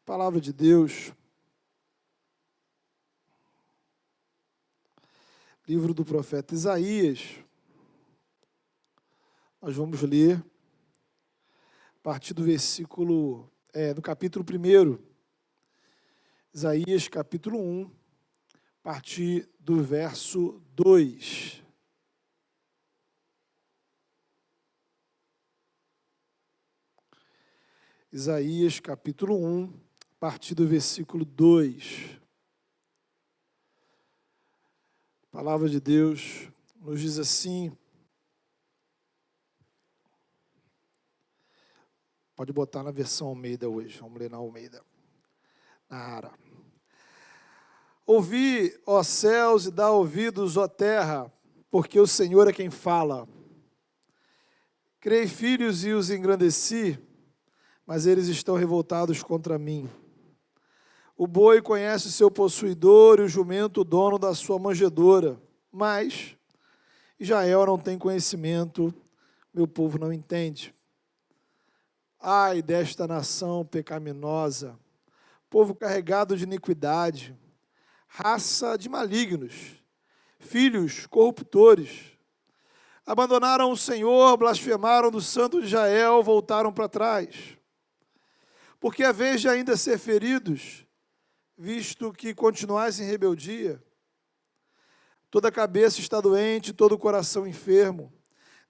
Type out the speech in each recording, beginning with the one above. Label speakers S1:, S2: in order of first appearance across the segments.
S1: Palavra de Deus, livro do profeta Isaías, nós vamos ler a partir do versículo, do capítulo 1, Isaías capítulo 1, a partir do verso 2. Isaías capítulo 1, a partir do versículo 2. A palavra de Deus nos diz assim, pode botar na versão Almeida hoje, vamos ler na Almeida, na Ara. Ouvi, ó céus, e dá ouvidos, ó terra, porque o Senhor é quem fala. Criei filhos e os engrandeci, mas eles estão revoltados contra mim. O boi conhece o seu possuidor e o jumento o dono da sua manjedoura, mas Israel não tem conhecimento, meu povo não entende. Ai desta nação pecaminosa, povo carregado de iniquidade, raça de malignos, filhos corruptores. Abandonaram o Senhor, blasfemaram do Santo de Israel, voltaram para trás. Porque a vez de ainda ser feridos, visto que continuais em rebeldia, toda a cabeça está doente, todo o coração enfermo,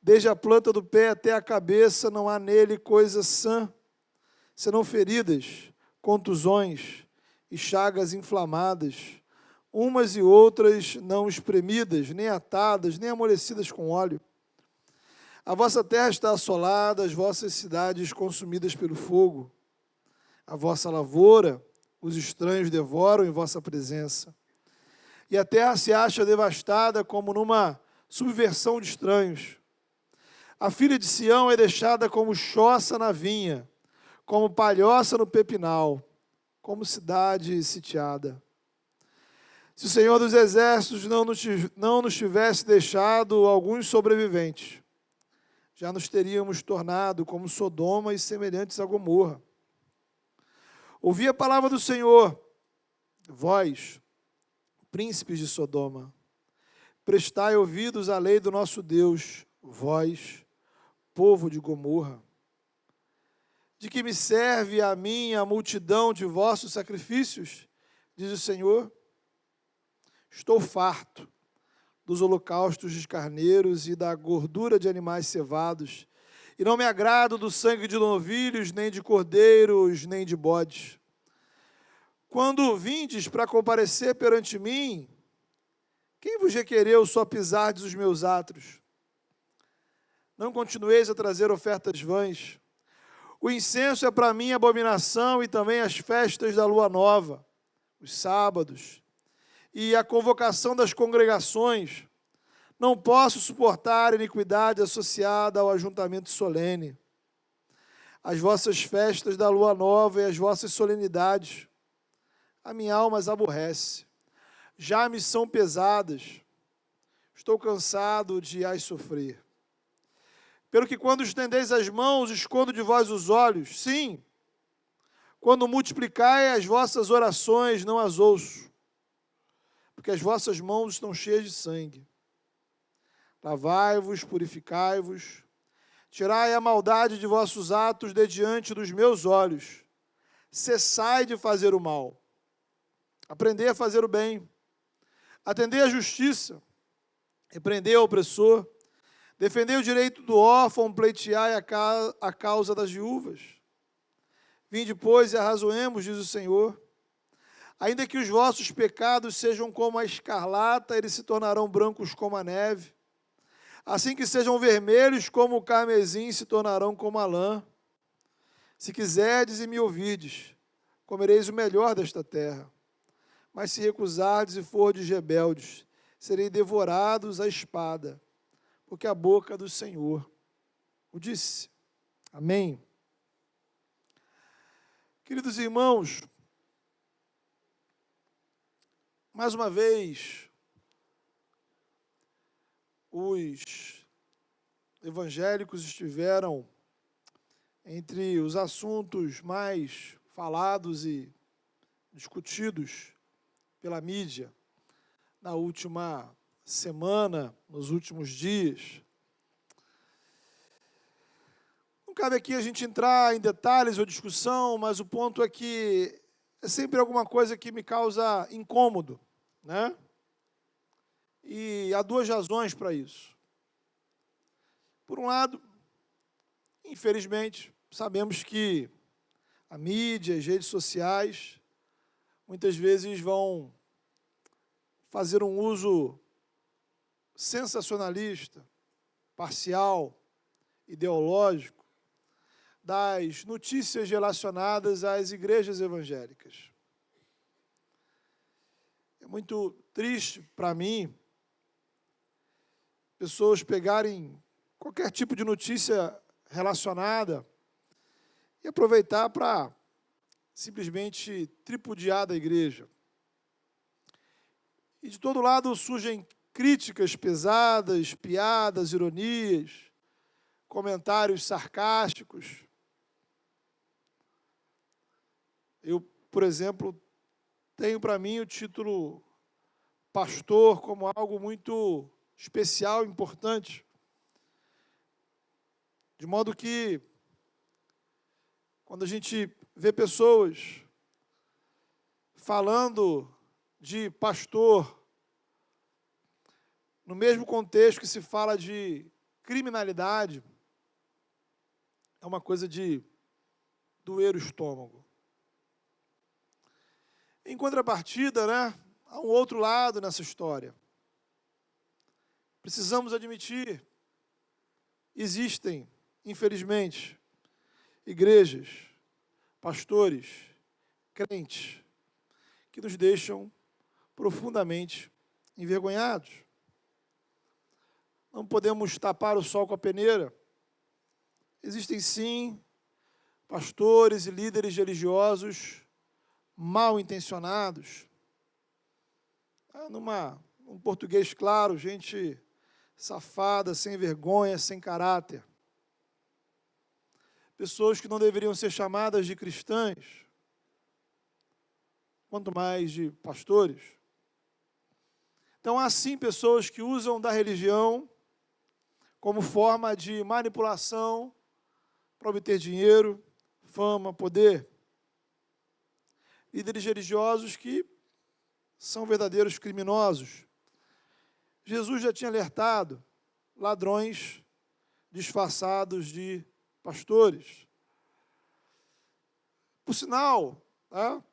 S1: desde a planta do pé até a cabeça não há nele coisa sã, senão feridas, contusões e chagas inflamadas, umas e outras não espremidas, nem atadas, nem amolecidas com óleo. A vossa terra está assolada, as vossas cidades consumidas pelo fogo. A vossa lavoura, os estranhos devoram em vossa presença. E a terra se acha devastada como numa subversão de estranhos. A filha de Sião é deixada como choça na vinha, como palhoça no pepinal, como cidade sitiada. Se o Senhor dos Exércitos não nos tivesse deixado alguns sobreviventes, já nos teríamos tornado como Sodoma e semelhantes a Gomorra. Ouvi a palavra do Senhor, vós, príncipes de Sodoma, prestai ouvidos à lei do nosso Deus, vós, povo de Gomorra. De que me serve a mim a multidão de vossos sacrifícios, diz o Senhor? Estou farto dos holocaustos de carneiros e da gordura de animais cevados, e não me agrado do sangue de novilhos, nem de cordeiros, nem de bodes. Quando vindes para comparecer perante mim, quem vos requereu só pisardes os meus átrios? Não continueis a trazer ofertas vãs. O incenso é para mim abominação, e também as festas da lua nova, os sábados, e a convocação das congregações. Não posso suportar iniquidade associada ao ajuntamento solene. As vossas festas da lua nova e as vossas solenidades, a minha alma as aborrece. Já me são pesadas, estou cansado de as sofrer. Pelo que quando estendeis as mãos, escondo de vós os olhos. Sim, quando multiplicai as vossas orações, não as ouço, porque as vossas mãos estão cheias de sangue. Lavai-vos, purificai-vos, tirai a maldade de vossos atos de diante dos meus olhos. Cessai de fazer o mal. Aprendei a fazer o bem. Atendei à justiça. Repreendei ao opressor. Defendei o direito do órfão, pleiteai a causa das viúvas. Vinde, pois, e arrazoemos, diz o Senhor. Ainda que os vossos pecados sejam como a escarlata, eles se tornarão brancos como a neve. Assim que sejam vermelhos como o carmesim, se tornarão como a lã. Se quiserdes e me ouvides, comereis o melhor desta terra. Mas se recusardes e fordes rebeldes, serei devorados à espada, porque a boca do Senhor o disse. Amém. Queridos irmãos, mais uma vez, os evangélicos estiveram entre os assuntos mais falados e discutidos pela mídia na última semana, nos últimos dias. Não cabe aqui a gente entrar em detalhes ou discussão, mas o ponto é que é sempre alguma coisa que me causa incômodo, né? E há duas razões para isso. Por um lado, infelizmente, sabemos que a mídia, as redes sociais, muitas vezes vão fazer um uso sensacionalista, parcial, ideológico, das notícias relacionadas às igrejas evangélicas. É muito triste para mim pessoas pegarem qualquer tipo de notícia relacionada e aproveitar para simplesmente tripudiar da igreja. E de todo lado surgem críticas pesadas, piadas, ironias, comentários sarcásticos. Eu, por exemplo, tenho para mim o título pastor como algo muito especial, importante. De modo que, quando a gente vê pessoas falando de pastor, no mesmo contexto que se fala de criminalidade, é uma coisa de doer o estômago. Em contrapartida, né, há um outro lado nessa história. Precisamos admitir, existem, infelizmente, igrejas, pastores, crentes, que nos deixam profundamente envergonhados. Não podemos tapar o sol com a peneira. Existem, sim, pastores e líderes religiosos mal intencionados. Num português claro, gente safada, sem vergonha, sem caráter. Pessoas que não deveriam ser chamadas de cristãs, quanto mais de pastores. Então, há sim pessoas que usam da religião como forma de manipulação para obter dinheiro, fama, poder. Líderes religiosos que são verdadeiros criminosos. Jesus já tinha alertado ladrões disfarçados de pastores. Por sinal, tá?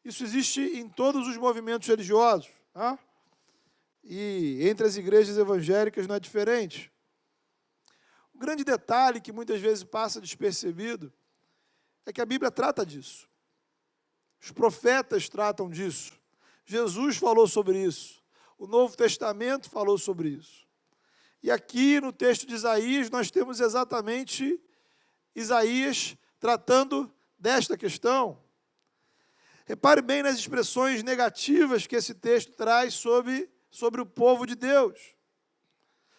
S1: Isso existe em todos os movimentos religiosos, tá? E entre as igrejas evangélicas não é diferente. O grande detalhe que muitas vezes passa despercebido é que a Bíblia trata disso. Os profetas tratam disso. Jesus falou sobre isso. O Novo Testamento falou sobre isso. E aqui no texto de Isaías, nós temos exatamente Isaías tratando desta questão. Repare bem nas expressões negativas que esse texto traz sobre o povo de Deus,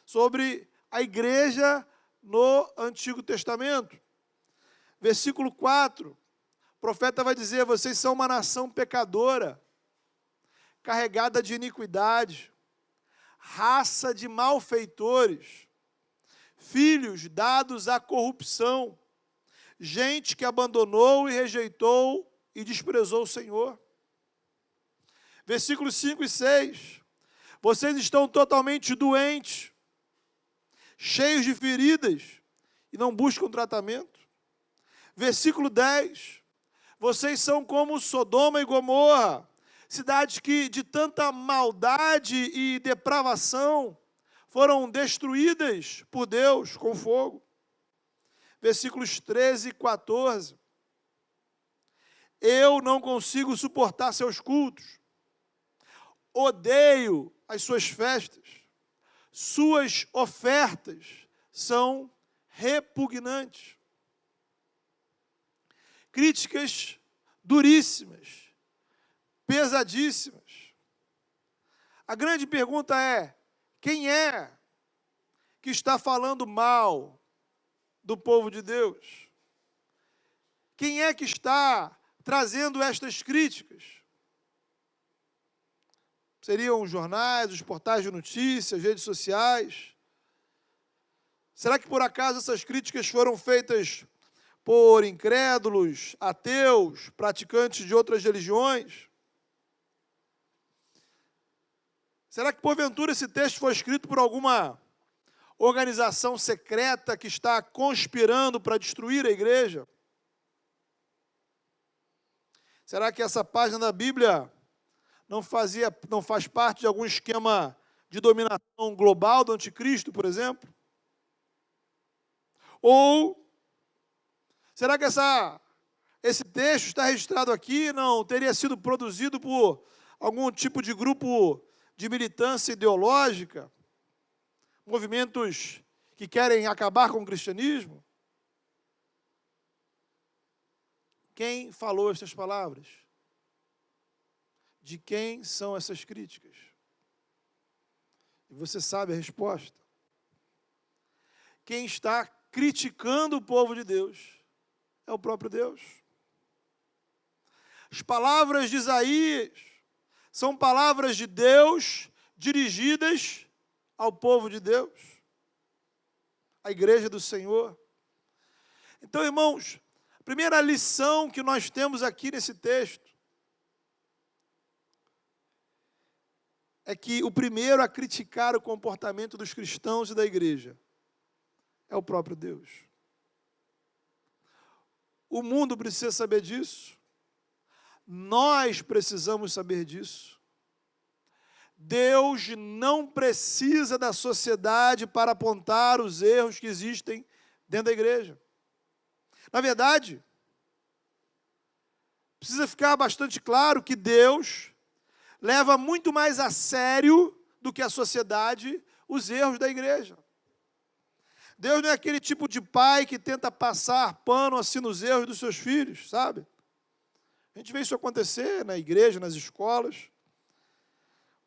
S1: sobre a igreja no Antigo Testamento. Versículo 4, o profeta vai dizer: vocês são uma nação pecadora, carregada de iniquidade, raça de malfeitores, filhos dados à corrupção, gente que abandonou e rejeitou e desprezou o Senhor. Versículos 5 e 6, vocês estão totalmente doentes, cheios de feridas e não buscam tratamento. Versículo 10, vocês são como Sodoma e Gomorra, cidades que de tanta maldade e depravação foram destruídas por Deus com fogo. Versículos 13 e 14, eu não consigo suportar seus cultos, odeio as suas festas, suas ofertas são repugnantes. Críticas duríssimas, pesadíssimas. A grande pergunta é: quem é que está falando mal do povo de Deus? Quem é que está trazendo estas críticas? Seriam os jornais, os portais de notícias, redes sociais? Será que por acaso essas críticas foram feitas por incrédulos, ateus, praticantes de outras religiões? Será que porventura esse texto foi escrito por alguma organização secreta que está conspirando para destruir a igreja? Será que essa página da Bíblia não faz parte de algum esquema de dominação global do anticristo, por exemplo? Ou será que esse texto está registrado aqui, não teria sido produzido por algum tipo de grupo de militância ideológica, movimentos que querem acabar com o cristianismo? Quem falou estas palavras? De quem são essas críticas? E você sabe a resposta. Quem está criticando o povo de Deus é o próprio Deus. As palavras de Isaías são palavras de Deus dirigidas ao povo de Deus, à igreja do Senhor. Então, irmãos, a primeira lição que nós temos aqui nesse texto é que o primeiro a criticar o comportamento dos cristãos e da igreja é o próprio Deus. O mundo precisa saber disso. Nós precisamos saber disso. Deus não precisa da sociedade para apontar os erros que existem dentro da igreja. Na verdade, precisa ficar bastante claro que Deus leva muito mais a sério do que a sociedade os erros da igreja. Deus não é aquele tipo de pai que tenta passar pano assim nos erros dos seus filhos, sabe? A gente vê isso acontecer na igreja, nas escolas.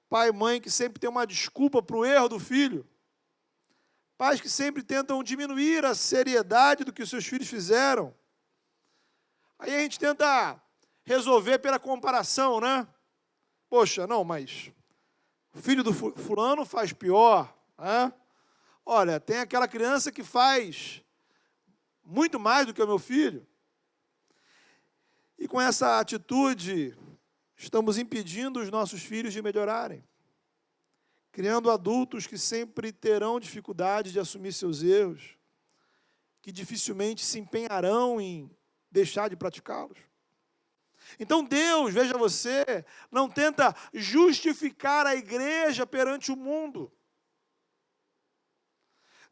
S1: Pai e mãe que sempre tem uma desculpa para o erro do filho. Pais que sempre tentam diminuir a seriedade do que os seus filhos fizeram. Aí a gente tenta resolver pela comparação, né? Poxa, não, mas o filho do fulano faz pior, né? Olha, tem aquela criança que faz muito mais do que o meu filho. E com essa atitude, estamos impedindo os nossos filhos de melhorarem, criando adultos que sempre terão dificuldade de assumir seus erros, que dificilmente se empenharão em deixar de praticá-los. Então Deus, veja você, não tenta justificar a igreja perante o mundo.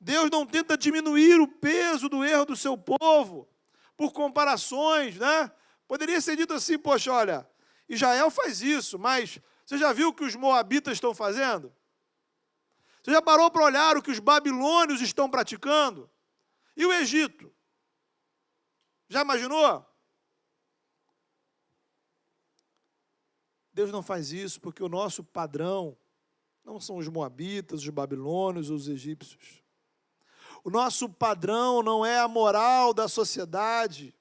S1: Deus não tenta diminuir o peso do erro do seu povo por comparações, né? Poderia ser dito assim, poxa, olha, Israel faz isso, mas você já viu o que os moabitas estão fazendo? Você já parou para olhar o que os babilônios estão praticando? E o Egito? Já imaginou? Deus não faz isso porque o nosso padrão não são os moabitas, os babilônios ou os egípcios. O nosso padrão não é a moral da sociedade.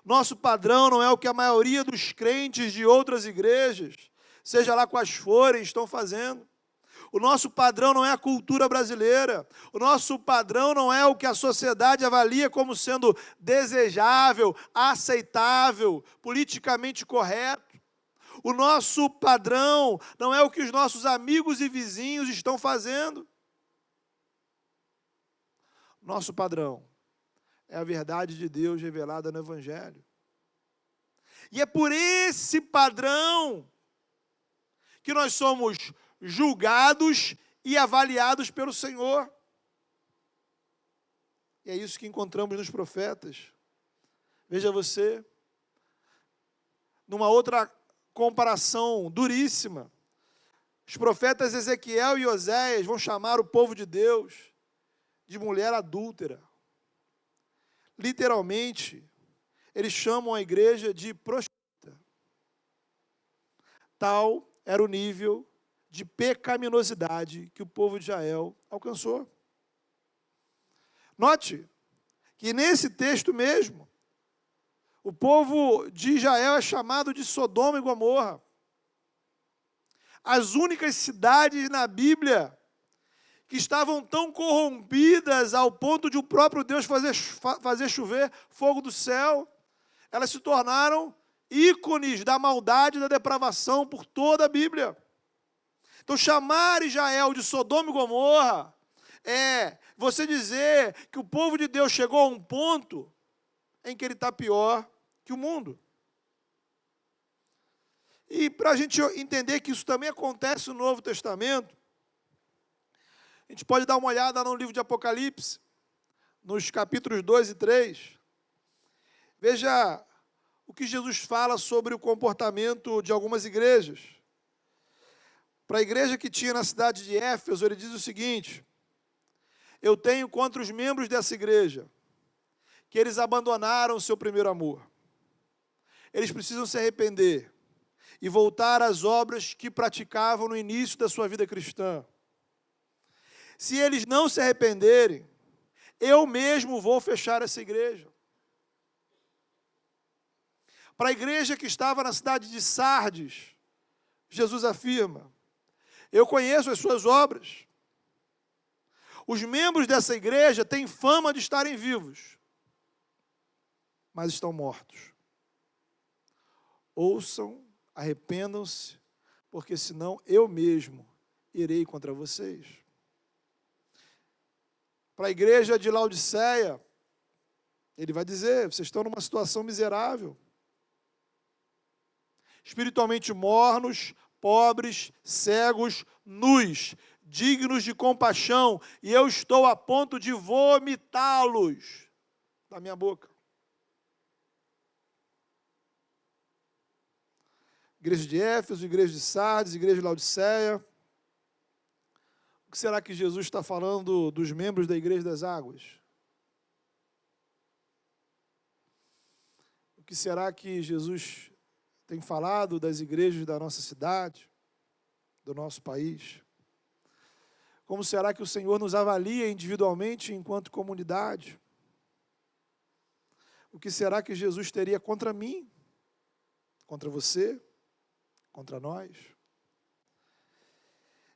S1: Nosso padrão não é o que a maioria dos crentes de outras igrejas, seja lá quais forem, estão fazendo. O nosso padrão não é a cultura brasileira. O nosso padrão não é o que a sociedade avalia como sendo desejável, aceitável, politicamente correto. O nosso padrão não é o que os nossos amigos e vizinhos estão fazendo. Nosso padrão é a verdade de Deus revelada no Evangelho. E é por esse padrão que nós somos julgados e avaliados pelo Senhor. E é isso que encontramos nos profetas. Veja você, numa outra comparação duríssima, os profetas Ezequiel e Oséias vão chamar o povo de Deus de mulher adúltera. Literalmente, eles chamam a igreja de prostituta. Tal era o nível de pecaminosidade que o povo de Israel alcançou. Note que nesse texto mesmo, O povo de Israel é chamado de Sodoma e Gomorra. As únicas cidades na Bíblia que estavam tão corrompidas ao ponto de o próprio Deus fazer chover fogo do céu, elas se tornaram ícones da maldade e da depravação por toda a Bíblia. Então, chamar Israel de Sodoma e Gomorra é você dizer que o povo de Deus chegou a um ponto em que ele está pior que o mundo. E para a gente entender que isso também acontece no Novo Testamento, a gente pode dar uma olhada no livro de Apocalipse, nos capítulos 2 e 3. Veja o que Jesus fala sobre o comportamento de algumas igrejas. Para a igreja que tinha na cidade de Éfeso, ele diz o seguinte: eu tenho contra os membros dessa igreja que eles abandonaram o seu primeiro amor. Eles precisam se arrepender e voltar às obras que praticavam no início da sua vida cristã. Se eles não se arrependerem, eu mesmo vou fechar essa igreja. Para a igreja que estava na cidade de Sardes, Jesus afirma: eu conheço as suas obras. Os membros dessa igreja têm fama de estarem vivos, mas estão mortos. Ouçam, arrependam-se, porque senão eu mesmo irei contra vocês. Para a igreja de Laodiceia, ele vai dizer: vocês estão numa situação miserável, espiritualmente mornos, pobres, cegos, nus, dignos de compaixão, e eu estou a ponto de vomitá-los da minha boca. Igreja de Éfeso, igreja de Sardes, igreja de Laodiceia. O que será que Jesus está falando dos membros da igreja das águas? O que será que Jesus tem falado das igrejas da nossa cidade, do nosso país? Como será que o Senhor nos avalia individualmente enquanto comunidade? O que será que Jesus teria contra mim, contra você, contra nós?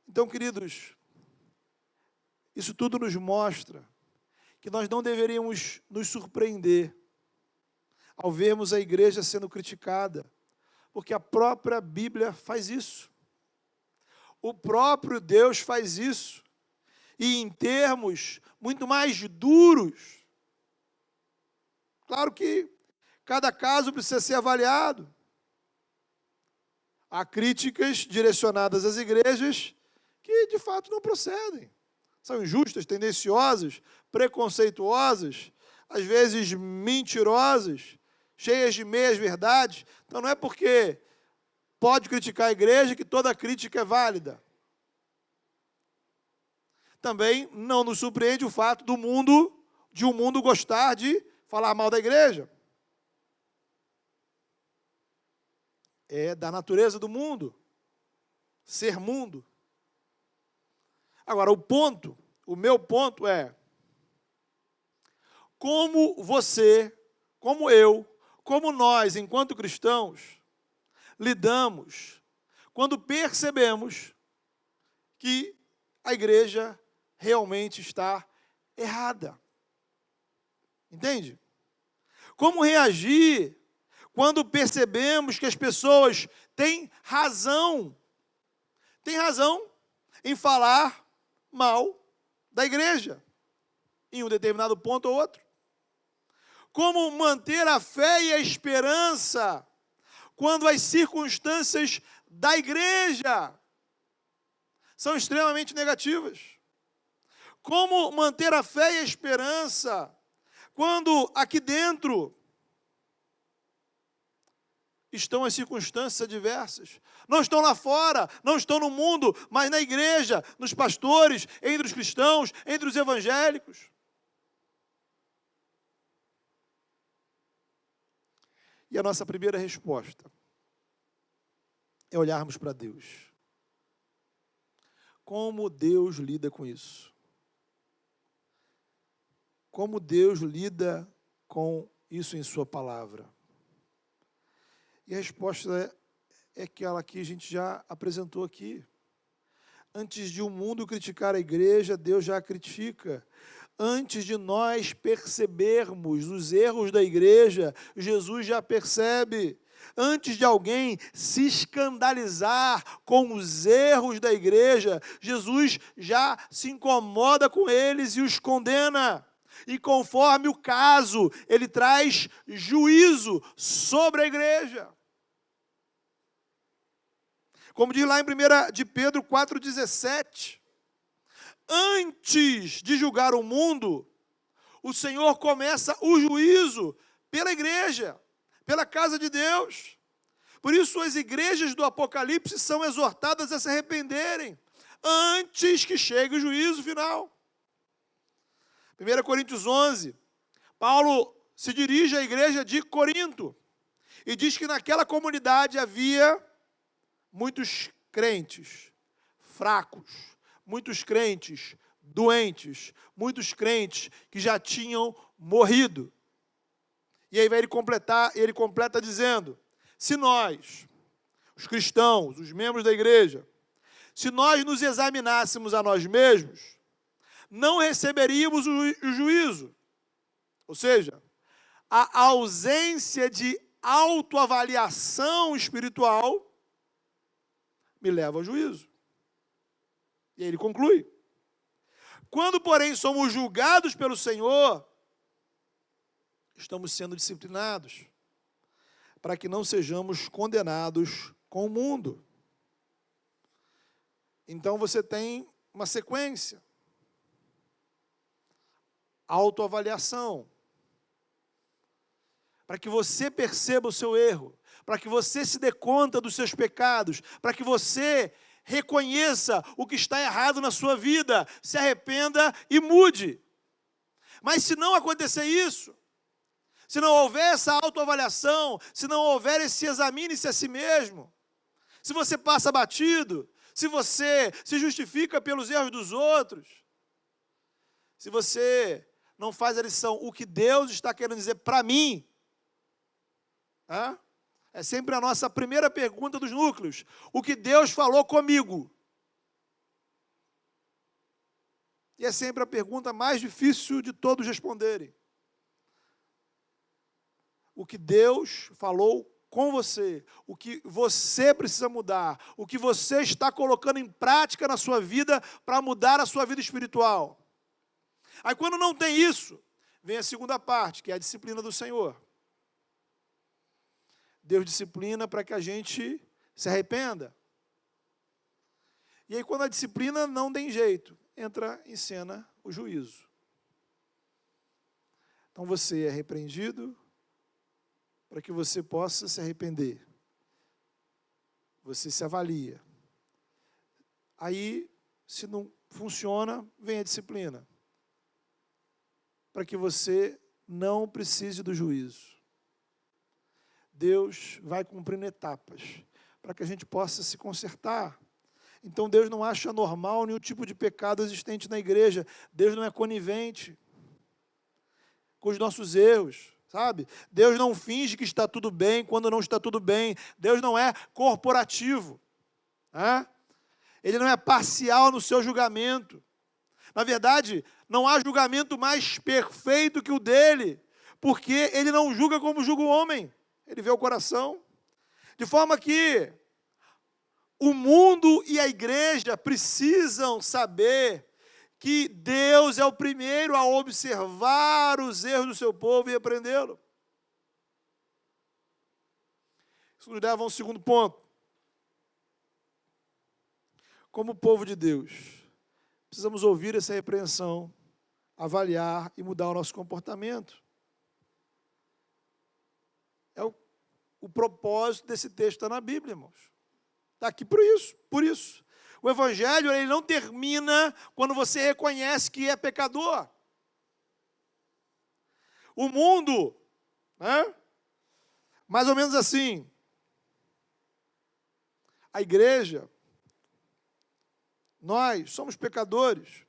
S1: Então, queridos, isso tudo nos mostra que nós não deveríamos nos surpreender ao vermos a igreja sendo criticada, porque a própria Bíblia faz isso. O próprio Deus faz isso. E em termos muito mais duros. Claro que cada caso precisa ser avaliado. Há críticas direcionadas às igrejas que, de fato, não procedem. São injustas, tendenciosas, preconceituosas, às vezes mentirosas, cheias de meias-verdades. Então, não é porque pode criticar a igreja que toda crítica é válida. Também não nos surpreende o fato de um mundo gostar de falar mal da igreja. É da natureza do mundo, ser mundo. Agora, o meu ponto é: como você, como eu, como nós, enquanto cristãos, lidamos quando percebemos que a igreja realmente está errada? Entende? Como reagir quando percebemos que as pessoas têm razão em falar mal da igreja, em um determinado ponto ou outro? Como manter a fé e a esperança quando as circunstâncias da igreja são extremamente negativas? Como manter a fé e a esperança quando aqui dentro estão as circunstâncias adversas? Não estão lá fora, não estão no mundo, mas na igreja, nos pastores, entre os cristãos, entre os evangélicos. E a nossa primeira resposta é olharmos para Deus. Como Deus lida com isso? Como Deus lida com isso em sua palavra? E a resposta é aquela que a gente já apresentou aqui. Antes de o mundo criticar a igreja, Deus já a critica. Antes de nós percebermos os erros da igreja, Jesus já percebe. Antes de alguém se escandalizar com os erros da igreja, Jesus já se incomoda com eles e os condena. E conforme o caso, ele traz juízo sobre a igreja. Como diz lá em 1 de Pedro 4,17, antes de julgar o mundo, o Senhor começa o juízo pela igreja, pela casa de Deus. Por isso as igrejas do Apocalipse são exortadas a se arrependerem, antes que chegue o juízo final. 1 Coríntios 11, Paulo se dirige à igreja de Corinto, e diz que naquela comunidade havia muitos crentes fracos, muitos crentes doentes, muitos crentes que já tinham morrido. E aí ele completa dizendo, se nós, os cristãos, os membros da igreja, se nós nos examinássemos a nós mesmos, não receberíamos o juízo. Ou seja, a ausência de autoavaliação espiritual me leva ao juízo. E aí ele conclui. Quando, porém, somos julgados pelo Senhor, estamos sendo disciplinados, para que não sejamos condenados com o mundo. Então você tem uma sequência. Autoavaliação. Para que você perceba o seu erro, para que você se dê conta dos seus pecados, para que você reconheça o que está errado na sua vida, se arrependa e mude. Mas se não acontecer isso, se não houver essa autoavaliação, se não houver esse examine-se a si mesmo, se você passa batido, se você se justifica pelos erros dos outros, se você não faz a lição, o que Deus está querendo dizer para mim, é sempre a nossa primeira pergunta dos núcleos. O que Deus falou comigo? E é sempre a pergunta mais difícil de todos responderem. O que Deus falou com você, o que você precisa mudar, o que você está colocando em prática na sua vida para mudar a sua vida espiritual. Aí quando não tem isso, vem a segunda parte, que é a disciplina do Senhor. Deus disciplina para que a gente se arrependa. E aí quando a disciplina não tem jeito, entra em cena o juízo. Então você é repreendido para que você possa se arrepender. Você se avalia. Aí, se não funciona, vem a disciplina. Para que você não precise do juízo. Deus vai cumprindo etapas, para que a gente possa se consertar. Então Deus não acha normal nenhum tipo de pecado existente na igreja. Deus não é conivente com os nossos erros, sabe? Deus não finge que está tudo bem quando não está tudo bem. Deus não é corporativo. Ele não é parcial no seu julgamento. Na verdade, não há julgamento mais perfeito que o dele, porque ele não julga como julga o homem. Ele vê o coração. De forma que o mundo e a igreja precisam saber que Deus é o primeiro a observar os erros do seu povo e repreendê-lo. Isso nos leva a um segundo ponto. Como povo de Deus, precisamos ouvir essa repreensão, avaliar e mudar o nosso comportamento. O propósito desse texto está na Bíblia, irmãos. Está aqui por isso. O Evangelho ele não termina quando você reconhece que é pecador. O mundo, mais ou menos assim, a igreja, nós somos pecadores.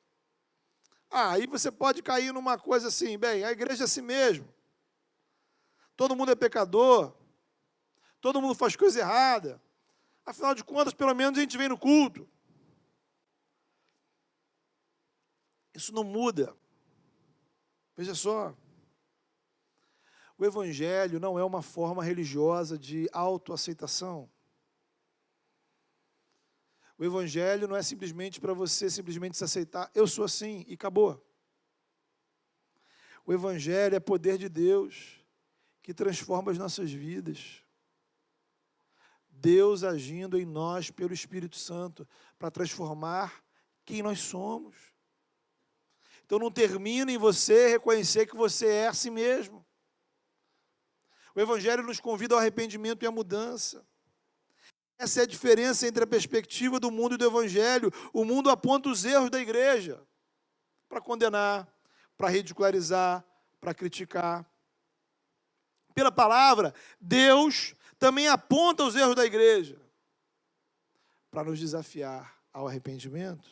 S1: Aí você pode cair numa coisa assim, bem, a igreja é assim mesmo. Todo mundo é pecador. todo mundo faz coisa errada. Afinal de contas, pelo menos a gente vem no culto. Isso não muda. Veja só. O Evangelho não é uma forma religiosa de autoaceitação. O Evangelho não é simplesmente para você simplesmente se aceitar. Eu sou assim e acabou. O Evangelho é poder de Deus que transforma as nossas vidas. Deus agindo em nós pelo Espírito Santo para transformar quem nós somos. Então não termina em você reconhecer que você é assim mesmo. O Evangelho nos convida ao arrependimento e à mudança. Essa é a diferença entre a perspectiva do mundo e do Evangelho. O mundo aponta os erros da igreja para condenar, para ridicularizar, para criticar. Pela palavra, Deus também aponta os erros da igreja para nos desafiar ao arrependimento.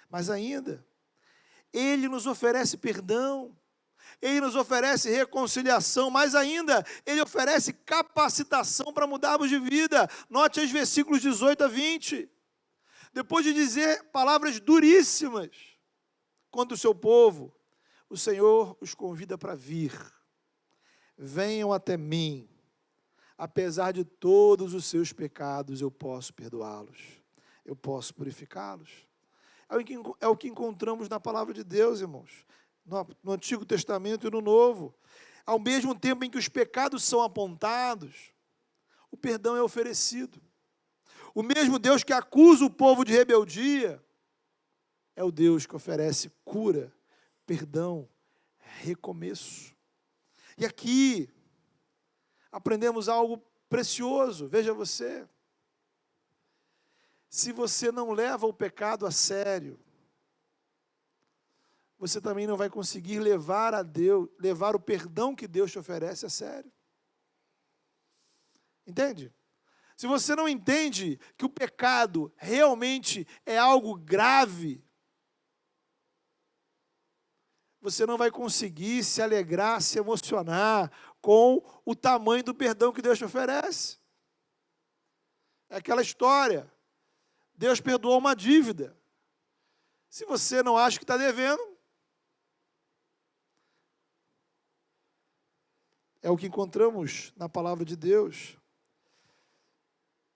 S1: Mas ainda, Ele nos oferece perdão. Ele nos oferece reconciliação, mas ainda, Ele oferece capacitação para mudarmos de vida. Note os versículos 18 a 20. Depois de dizer palavras duríssimas contra o seu povo, o Senhor os convida para vir. Venham até mim. Apesar de todos os seus pecados, eu posso perdoá-los. Eu posso purificá-los. É o que encontramos na palavra de Deus, irmãos. No Antigo Testamento e no Novo. Ao mesmo tempo em que os pecados são apontados, o perdão é oferecido. O mesmo Deus que acusa o povo de rebeldia é o Deus que oferece cura, perdão, recomeço. E aqui aprendemos algo precioso. Veja você. Se você não leva o pecado a sério, você também não vai conseguir levar o perdão que Deus te oferece a sério. Entende? Se você não entende que o pecado realmente é algo grave, você não vai conseguir se alegrar, se emocionar com o tamanho do perdão que Deus te oferece. É aquela história. Deus perdoou uma dívida. Se você não acha que está devendo, é o que encontramos na palavra de Deus.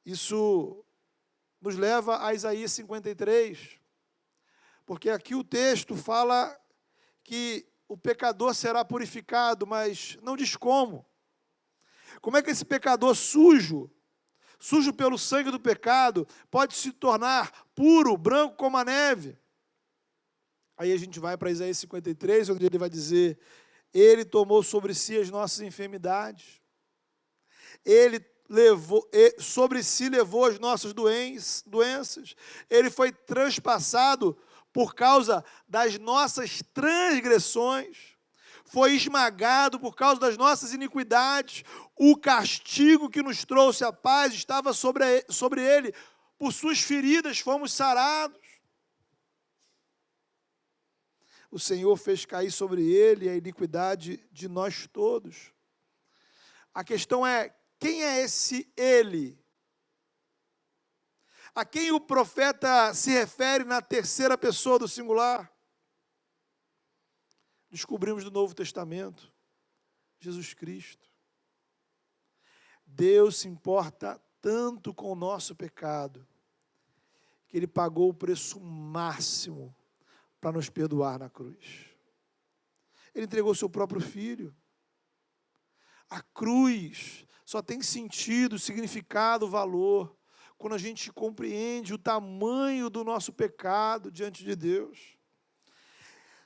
S1: Isso nos leva a Isaías 53, porque aqui o texto fala que o pecador será purificado, mas não diz como. Como é que esse pecador sujo pelo sangue do pecado, pode se tornar puro, branco como a neve? Aí a gente vai para Isaías 53, onde ele vai dizer: Ele tomou sobre si as nossas enfermidades, Ele sobre si levou as nossas doenças, Ele foi transpassado por causa das nossas transgressões, foi esmagado por causa das nossas iniquidades, o castigo que nos trouxe a paz estava sobre Ele, por suas feridas fomos sarados. O Senhor fez cair sobre Ele a iniquidade de nós todos. A questão é, quem é esse Ele? A quem o profeta se refere na terceira pessoa do singular? Descobrimos no Novo Testamento, Jesus Cristo. Deus se importa tanto com o nosso pecado, que Ele pagou o preço máximo para nos perdoar na cruz. Ele entregou seu próprio Filho. A cruz só tem sentido, significado, valor, quando a gente compreende o tamanho do nosso pecado diante de Deus.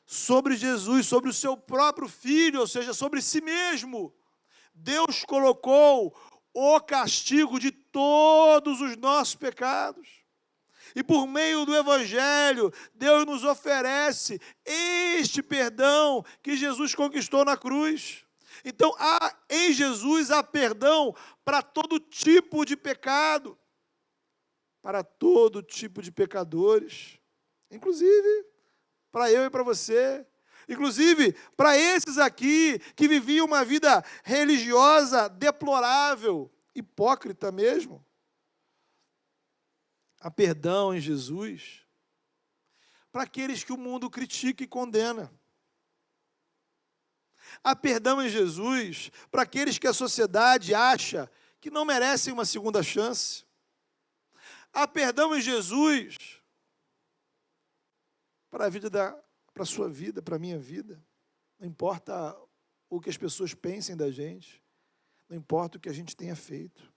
S1: Sobre Jesus, sobre o seu próprio Filho, ou seja, sobre si mesmo, Deus colocou o castigo de todos os nossos pecados. E por meio do Evangelho, Deus nos oferece este perdão que Jesus conquistou na cruz. Então, em Jesus há perdão para todo tipo de pecado, para todo tipo de pecadores, inclusive para eu e para você, inclusive para esses aqui que viviam uma vida religiosa deplorável, hipócrita mesmo. Há perdão em Jesus para aqueles que o mundo critica e condena. Há perdão em Jesus para aqueles que a sociedade acha que não merecem uma segunda chance. Há perdão em Jesus para a sua vida, para a minha vida. Não importa o que as pessoas pensem da gente, não importa o que a gente tenha feito.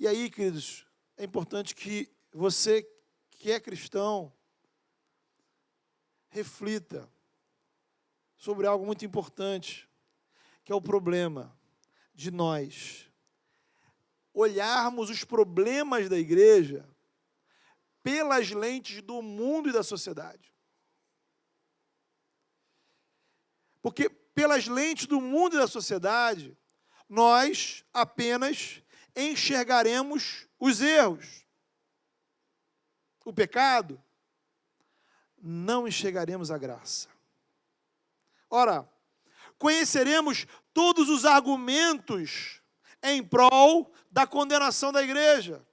S1: E aí, queridos, é importante que você que é cristão reflita sobre algo muito importante, que é o problema de nós olharmos os problemas da igreja pelas lentes do mundo e da sociedade. Porque pelas lentes do mundo e da sociedade, nós apenas enxergaremos os erros, o pecado, não enxergaremos a graça. Ora, conheceremos todos os argumentos em prol da condenação da igreja,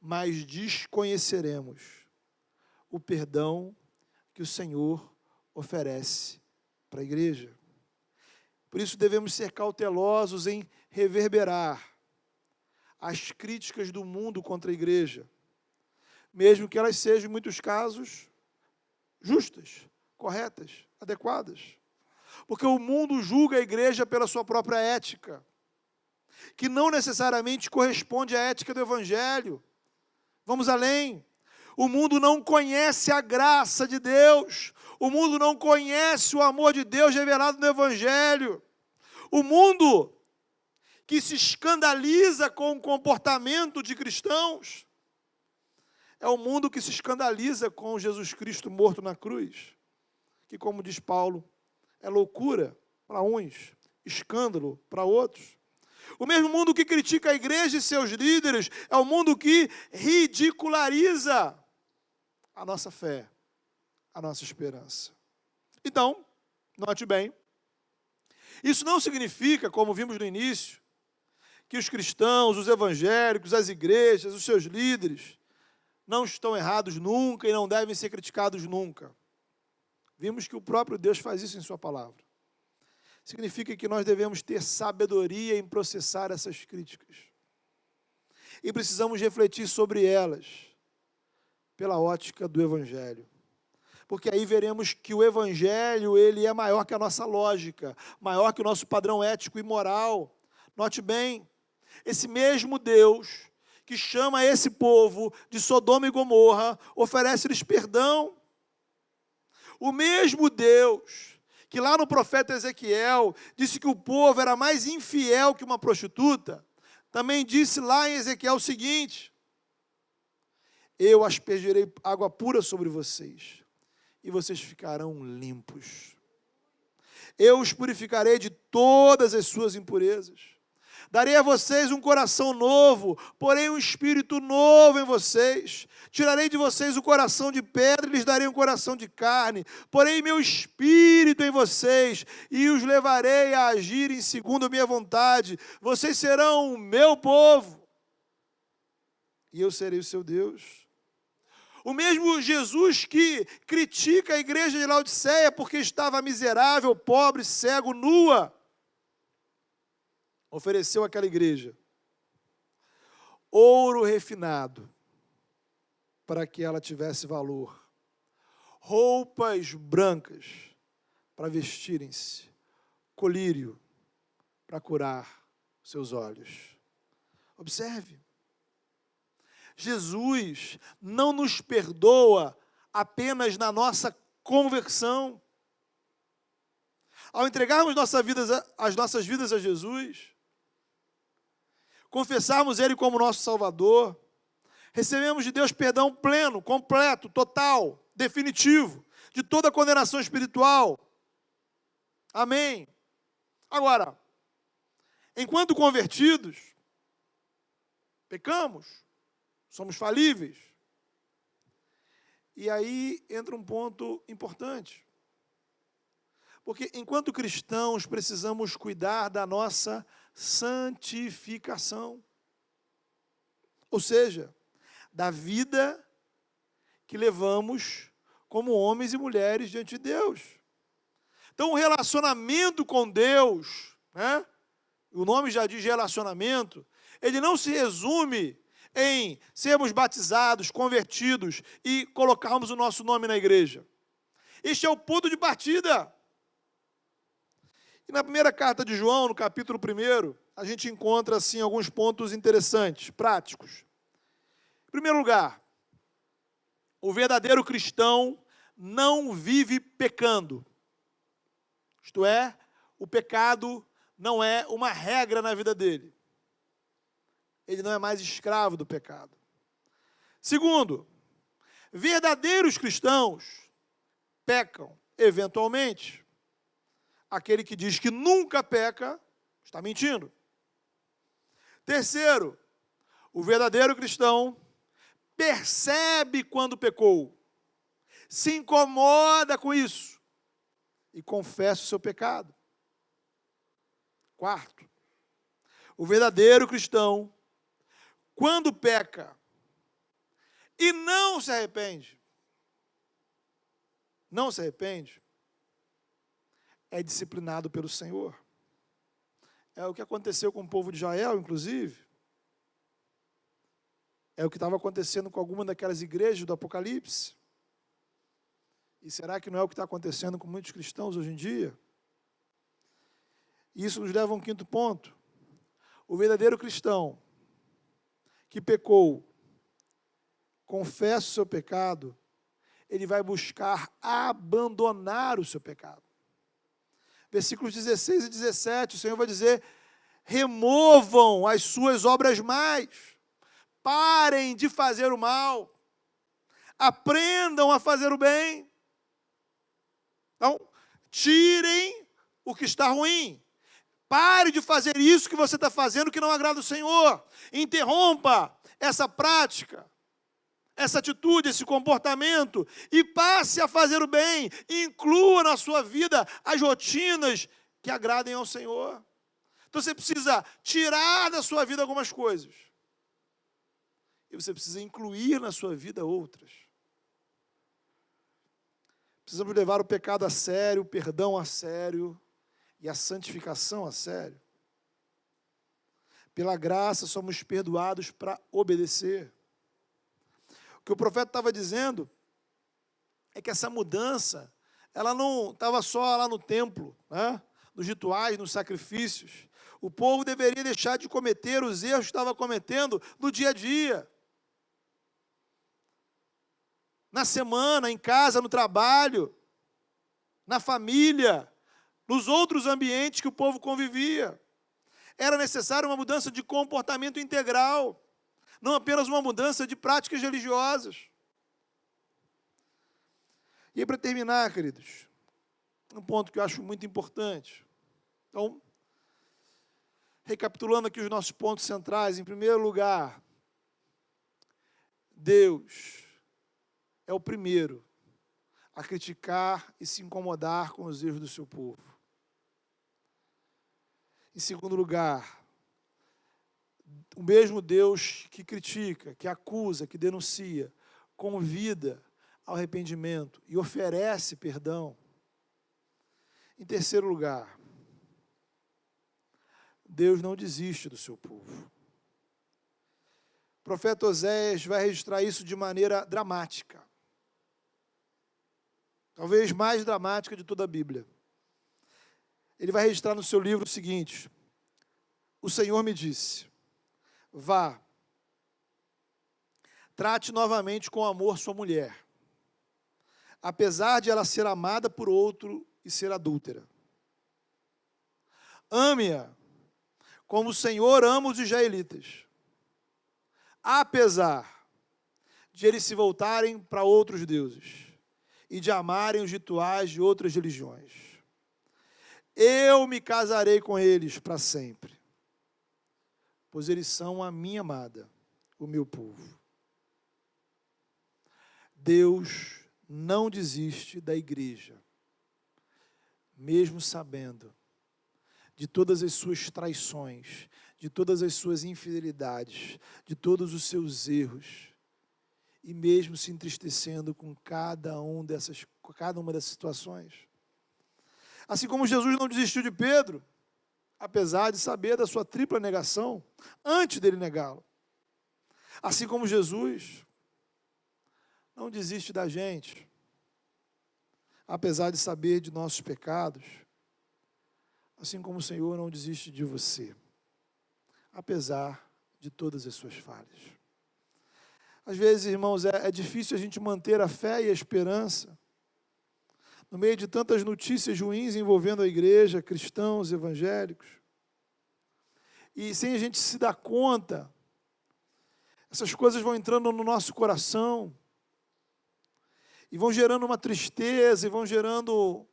S1: mas desconheceremos o perdão que o Senhor oferece para a igreja. Por isso devemos ser cautelosos em reverberar as críticas do mundo contra a igreja, mesmo que elas sejam, em muitos casos, justas, corretas, adequadas. Porque o mundo julga a igreja pela sua própria ética, que não necessariamente corresponde à ética do Evangelho. Vamos além. O mundo não conhece a graça de Deus. O mundo não conhece o amor de Deus revelado no Evangelho. O mundo que se escandaliza com o comportamento de cristãos é o mundo que se escandaliza com Jesus Cristo morto na cruz, que, como diz Paulo, é loucura para uns, escândalo para outros. O mesmo mundo que critica a igreja e seus líderes é o mundo que ridiculariza a nossa fé, a nossa esperança. Então, note bem, isso não significa, como vimos no início, que os cristãos, os evangélicos, as igrejas, os seus líderes não estão errados nunca e não devem ser criticados nunca. Vimos que o próprio Deus faz isso em sua palavra. Significa que nós devemos ter sabedoria em processar essas críticas. E precisamos refletir sobre elas pela ótica do Evangelho. Porque aí veremos que o Evangelho, ele é maior que a nossa lógica, maior que o nosso padrão ético e moral. Note bem, esse mesmo Deus que chama esse povo de Sodoma e Gomorra, oferece-lhes perdão. O mesmo Deus que lá no profeta Ezequiel disse que o povo era mais infiel que uma prostituta, também disse lá em Ezequiel o seguinte: eu aspergirei água pura sobre vocês, e vocês ficarão limpos. Eu os purificarei de todas as suas impurezas. Darei a vocês um coração novo, porém um espírito novo em vocês. Tirarei de vocês o coração de pedra e lhes darei um coração de carne. Porém meu espírito em vocês e os levarei a agirem segundo a minha vontade. Vocês serão o meu povo e eu serei o seu Deus. O mesmo Jesus que critica a igreja de Laodiceia porque estava miserável, pobre, cego, nua, ofereceu àquela igreja ouro refinado para que ela tivesse valor, roupas brancas para vestirem-se, colírio para curar seus olhos. Observe, Jesus não nos perdoa apenas na nossa conversão. Ao entregarmos as nossas vidas a Jesus, confessarmos Ele como nosso Salvador, recebemos de Deus perdão pleno, completo, total, definitivo, de toda condenação espiritual. Amém. Agora, enquanto convertidos, pecamos, somos falíveis. E aí entra um ponto importante. Porque enquanto cristãos precisamos cuidar da nossa santificação. Ou seja, da vida que levamos como homens e mulheres diante de Deus. Então, o relacionamento com Deus, né? O nome já diz relacionamento, ele não se resume em sermos batizados, convertidos e colocarmos o nosso nome na igreja. Este é o ponto de partida. E na primeira carta de João, no capítulo 1, a gente encontra assim alguns pontos interessantes, práticos. Em primeiro lugar, o verdadeiro cristão não vive pecando. Isto é, o pecado não é uma regra na vida dele. Ele não é mais escravo do pecado. Segundo, verdadeiros cristãos pecam eventualmente. Aquele que diz que nunca peca, está mentindo. Terceiro, o verdadeiro cristão percebe quando pecou, se incomoda com isso e confessa o seu pecado. Quarto, o verdadeiro cristão, quando peca e não se arrepende, é disciplinado pelo Senhor. É o que aconteceu com o povo de Israel, inclusive. É o que estava acontecendo com alguma daquelas igrejas do Apocalipse. E será que não é o que está acontecendo com muitos cristãos hoje em dia? E isso nos leva a um quinto ponto. O verdadeiro cristão que pecou, confessa o seu pecado, ele vai buscar abandonar o seu pecado. Versículos 16 e 17, o Senhor vai dizer: removam as suas obras más, parem de fazer o mal, aprendam a fazer o bem. Então, tirem o que está ruim. Pare de fazer isso que você está fazendo que não agrada o Senhor. Interrompa essa prática, essa atitude, esse comportamento e passe a fazer o bem. Inclua na sua vida as rotinas que agradem ao Senhor. Então você precisa tirar da sua vida algumas coisas. E você precisa incluir na sua vida outras. Precisamos levar o pecado a sério, o perdão a sério e a santificação a sério. Pela graça somos perdoados para obedecer. O que o profeta estava dizendo é que essa mudança, ela não estava só lá no templo, né? Nos rituais, nos sacrifícios. O povo deveria deixar de cometer os erros que estava cometendo no dia a dia. Na semana, em casa, no trabalho, na família, nos outros ambientes que o povo convivia. Era necessária uma mudança de comportamento integral, não apenas uma mudança de práticas religiosas. E aí, para terminar, queridos, um ponto que eu acho muito importante. Então, recapitulando aqui os nossos pontos centrais, em primeiro lugar, Deus é o primeiro a criticar e se incomodar com os erros do seu povo. Em segundo lugar, o mesmo Deus que critica, que acusa, que denuncia, convida ao arrependimento e oferece perdão. Em terceiro lugar, Deus não desiste do seu povo. O profeta Oséias vai registrar isso de maneira dramática. Talvez mais dramática de toda a Bíblia. Ele vai registrar no seu livro o seguinte: o Senhor me disse, vá, trate novamente com amor sua mulher, apesar de ela ser amada por outro e ser adúltera. Ame-a, como o Senhor ama os israelitas, apesar de eles se voltarem para outros deuses e de amarem os rituais de outras religiões. Eu me casarei com eles para sempre, pois eles são a minha amada, o meu povo. Deus não desiste da igreja, mesmo sabendo de todas as suas traições, de todas as suas infidelidades, de todos os seus erros, e mesmo se entristecendo com cada uma dessas situações. Assim como Jesus não desistiu de Pedro, apesar de saber da sua tripla negação, antes dele negá-lo. Assim como Jesus não desiste da gente, apesar de saber de nossos pecados, assim como o Senhor não desiste de você, apesar de todas as suas falhas. Às vezes, irmãos, é difícil a gente manter a fé e a esperança no meio de tantas notícias ruins envolvendo a igreja, cristãos, evangélicos. E sem a gente se dar conta, essas coisas vão entrando no nosso coração e vão gerando uma tristeza, e vão gerando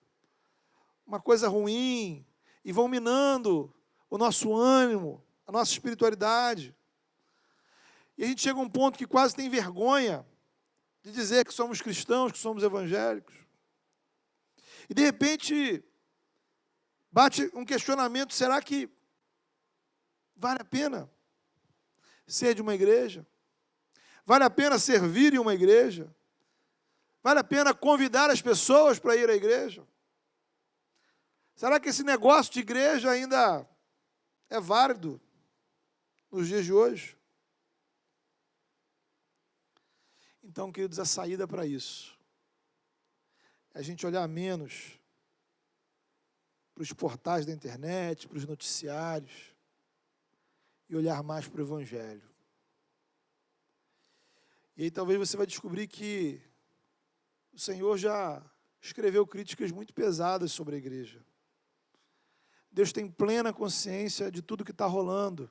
S1: uma coisa ruim, e vão minando o nosso ânimo, a nossa espiritualidade. E a gente chega a um ponto que quase tem vergonha de dizer que somos cristãos, que somos evangélicos. E de repente, bate um questionamento: será que vale a pena ser de uma igreja? Vale a pena servir em uma igreja? Vale a pena convidar as pessoas para ir à igreja? Será que esse negócio de igreja ainda é válido nos dias de hoje? Então, queridos, a saída para isso é a gente olhar menos para os portais da internet, para os noticiários, e olhar mais para o Evangelho. E aí talvez você vai descobrir que o Senhor já escreveu críticas muito pesadas sobre a igreja. Deus tem plena consciência de tudo que está rolando.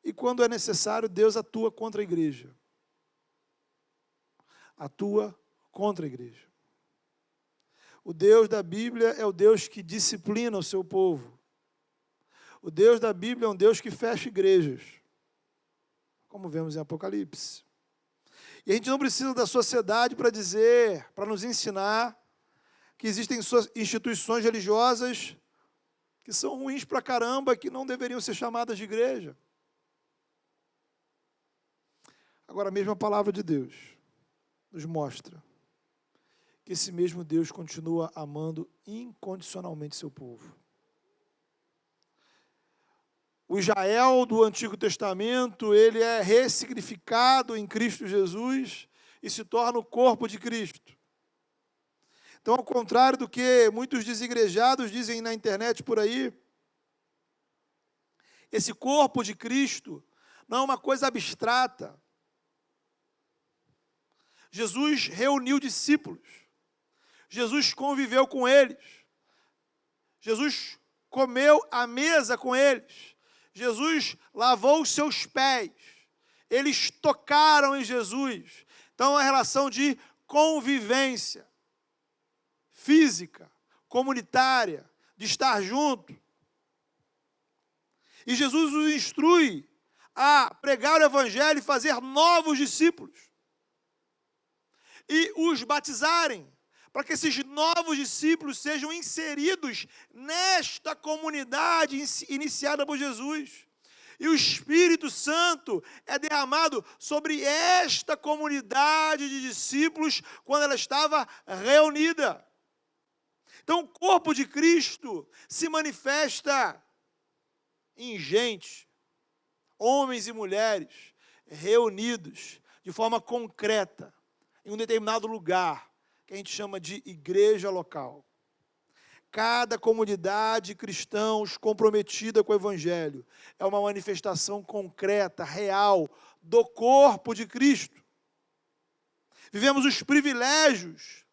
S1: E quando é necessário, Deus atua contra a igreja. Atua contra a igreja. O Deus da Bíblia é o Deus que disciplina o seu povo. O Deus da Bíblia é um Deus que fecha igrejas, como vemos em Apocalipse. E a gente não precisa da sociedade para dizer, para nos ensinar que existem instituições religiosas que são ruins pra caramba, que não deveriam ser chamadas de igreja. Agora, a mesma palavra de Deus nos mostra que esse mesmo Deus continua amando incondicionalmente seu povo. O Israel do Antigo Testamento, ele é ressignificado em Cristo Jesus e se torna o corpo de Cristo. Então, ao contrário do que muitos desigrejados dizem na internet por aí, esse corpo de Cristo não é uma coisa abstrata. Jesus reuniu discípulos. Jesus conviveu com eles. Jesus comeu à mesa com eles. Jesus lavou os seus pés. Eles tocaram em Jesus. Então, é uma relação de convivência física, comunitária, de estar junto. E Jesus os instrui a pregar o Evangelho e fazer novos discípulos. E os batizarem, para que esses novos discípulos sejam inseridos nesta comunidade iniciada por Jesus. E o Espírito Santo é derramado sobre esta comunidade de discípulos quando ela estava reunida. Então, o corpo de Cristo se manifesta em gente, homens e mulheres, reunidos de forma concreta, em um determinado lugar, que a gente chama de igreja local. Cada comunidade cristãos comprometida com o Evangelho é uma manifestação concreta, real, do corpo de Cristo. Vivemos os privilégios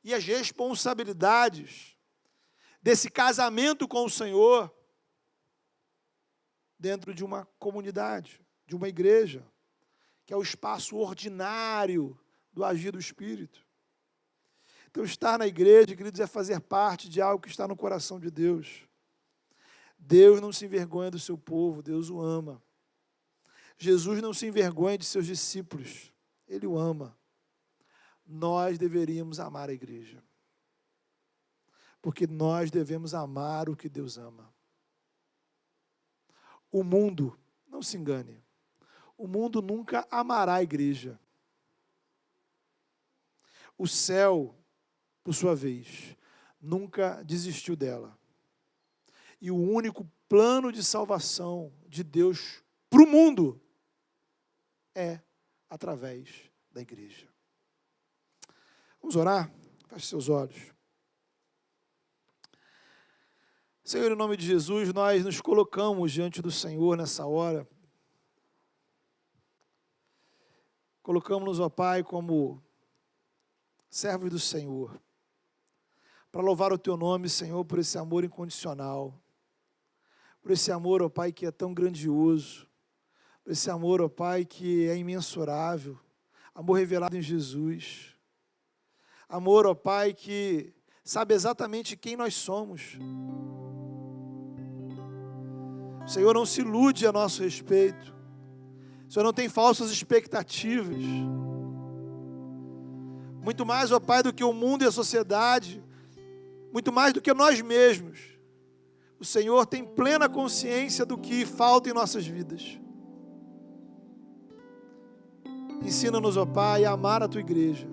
S1: e as responsabilidades desse casamento com o Senhor dentro de uma comunidade, de uma igreja, que é o espaço ordinário do agir do Espírito. Então, estar na igreja, queridos, é fazer parte de algo que está no coração de Deus. Deus não se envergonha do seu povo, Deus o ama. Jesus não se envergonha de seus discípulos, Ele o ama. Nós deveríamos amar a igreja. porque nós devemos amar o que Deus ama. O mundo, não se engane, o mundo nunca amará a igreja. O céu, por sua vez, nunca desistiu dela. E o único plano de salvação de Deus para o mundo é através da igreja. Vamos orar? Feche seus olhos. Senhor, em nome de Jesus, nós nos colocamos diante do Senhor nessa hora. Colocamos-nos, ó Pai, como servos do Senhor, para louvar o Teu nome, Senhor, por esse amor incondicional, por esse amor, ó Pai, que é tão grandioso, por esse amor, ó Pai, que é imensurável, amor revelado em Jesus, amor, ó Pai, que sabe exatamente quem nós somos. O Senhor não se ilude a nosso respeito, o Senhor não tem falsas expectativas, muito mais, ó Pai, do que o mundo e a sociedade, muito mais do que nós mesmos, o Senhor tem plena consciência do que falta em nossas vidas. Ensina-nos, ó Pai, a amar a Tua igreja,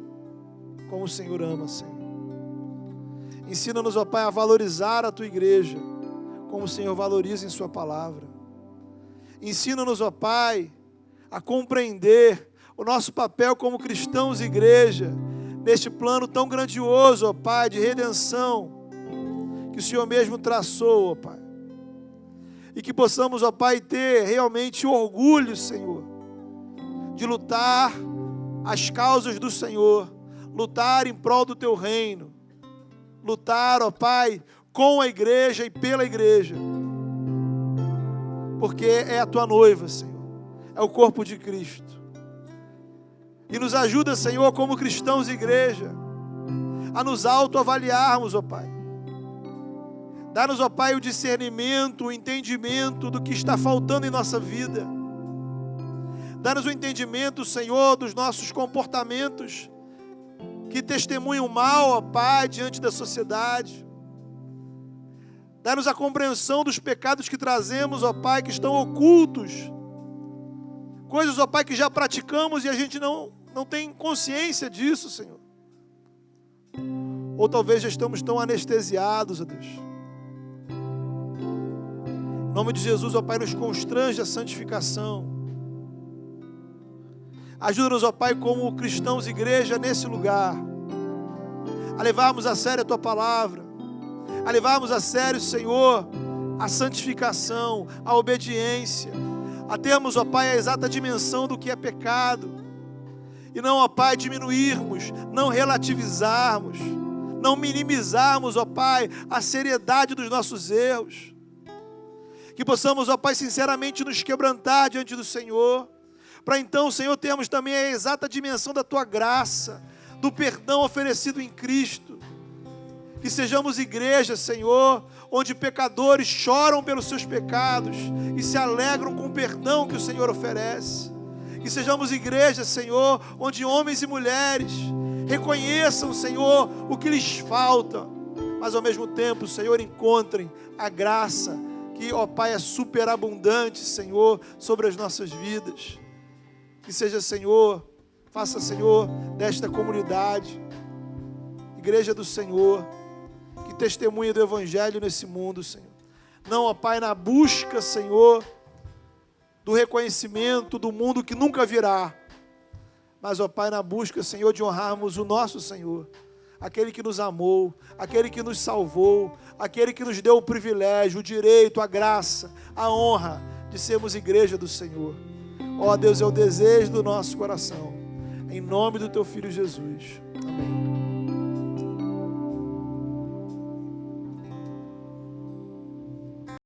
S1: como o Senhor ama, Senhor. Ensina-nos, ó Pai, a valorizar a Tua igreja, como o Senhor valoriza em Sua palavra. Ensina-nos, ó Pai, a compreender o nosso papel como cristãos e igreja, neste plano tão grandioso, ó Pai, de redenção, que o Senhor mesmo traçou, ó Pai. E que possamos, ó Pai, ter realmente orgulho, Senhor, de lutar as causas do Senhor, lutar em prol do Teu reino, lutar, ó Pai, com a igreja e pela igreja, porque é a Tua noiva, Senhor, é o corpo de Cristo. E nos ajuda, Senhor, como cristãos e igreja, a nos autoavaliarmos, ó Pai. Dá-nos, ó Pai, o discernimento, o entendimento do que está faltando em nossa vida. Dá-nos o entendimento, Senhor, dos nossos comportamentos que testemunham mal, ó Pai, diante da sociedade. Dá-nos a compreensão dos pecados que trazemos, ó Pai, que estão ocultos. Coisas, ó Pai, que já praticamos e a gente não tem consciência disso, Senhor. Ou talvez já estamos tão anestesiados, ó Deus. Em nome de Jesus, ó Pai, nos constrange a santificação. Ajuda-nos, ó Pai, como cristãos e igreja nesse lugar, a levarmos a sério a Tua palavra, a levarmos a sério, Senhor, a santificação, a obediência, a termos, ó Pai, a exata dimensão do que é pecado, e não, ó Pai, diminuirmos, não relativizarmos, não minimizarmos, ó Pai, a seriedade dos nossos erros, que possamos, ó Pai, sinceramente nos quebrantar diante do Senhor, para então, Senhor, termos também a exata dimensão da Tua graça, do perdão oferecido em Cristo, que sejamos igreja, Senhor, onde pecadores choram pelos seus pecados e se alegram com o perdão que o Senhor oferece. Que sejamos igreja, Senhor, onde homens e mulheres reconheçam, Senhor, o que lhes falta, mas ao mesmo tempo, Senhor, encontrem a graça que, ó Pai, é superabundante, Senhor, sobre as nossas vidas. Que seja, Senhor, faça, Senhor, desta comunidade, igreja do Senhor, que testemunha do Evangelho nesse mundo, Senhor. Não, ó Pai, na busca, Senhor, do reconhecimento do mundo que nunca virá, mas, ó Pai, na busca, Senhor, de honrarmos o nosso Senhor, aquele que nos amou, aquele que nos salvou, aquele que nos deu o privilégio, o direito, a graça, a honra de sermos igreja do Senhor. Ó Deus, é o desejo do nosso coração, em nome do Teu Filho Jesus. Amém.